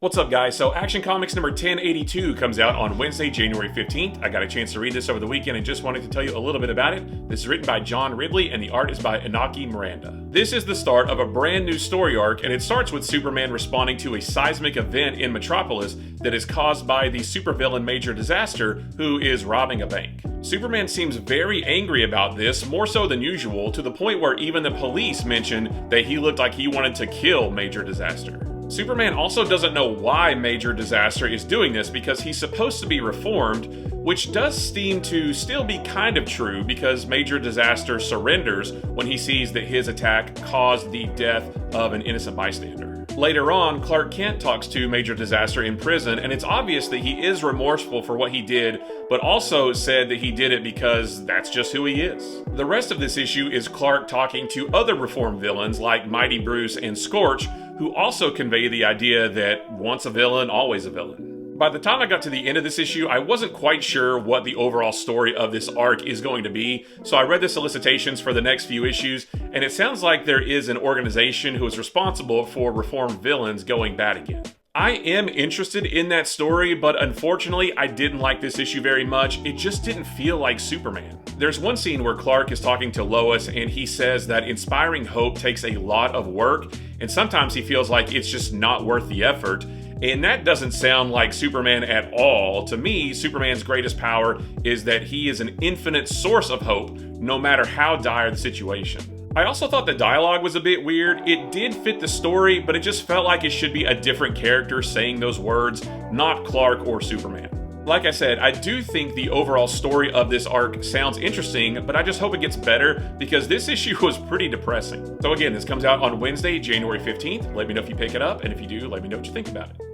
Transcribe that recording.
What's up, guys? So Action Comics number 1082 comes out on Wednesday, January 15th. I got a chance to read this over the weekend and just wanted to tell you a little bit about it. This is written by John Ridley and the art is by Inaki Miranda. This is the start of a brand new story arc, and it starts with Superman responding to a seismic event in Metropolis that is caused by the supervillain Major Disaster, who is robbing a bank. Superman seems very angry about this, more so than usual, to the point where even the police mention that he looked like he wanted to kill Major Disaster. Superman also doesn't know why Major Disaster is doing this because he's supposed to be reformed, which does seem to still be kind of true because Major Disaster surrenders when he sees that his attack caused the death of an innocent bystander. Later on, Clark Kent talks to Major Disaster in prison, and it's obvious that he is remorseful for what he did, but also said that he did it because that's just who he is. The rest of this issue is Clark talking to other reformed villains like Mighty Bruce and Scorch, who also convey the idea that once a villain, always a villain. By the time I got to the end of this issue, I wasn't quite sure what the overall story of this arc is going to be, so I read the solicitations for the next few issues, and it sounds like there is an organization who is responsible for reformed villains going bad again. I am interested in that story, but unfortunately, I didn't like this issue very much. It just didn't feel like Superman. There's one scene where Clark is talking to Lois, and he says that inspiring hope takes a lot of work, and sometimes he feels like it's just not worth the effort. And that doesn't sound like Superman at all. To me, Superman's greatest power is that he is an infinite source of hope, no matter how dire the situation. I also thought the dialogue was a bit weird. It did fit the story, but it just felt like it should be a different character saying those words, not Clark or Superman. Like I said, I do think the overall story of this arc sounds interesting, but I just hope it gets better because this issue was pretty depressing. So again, this comes out on Wednesday, January 15th. Let me know if you pick it up, and if you do, let me know what you think about it.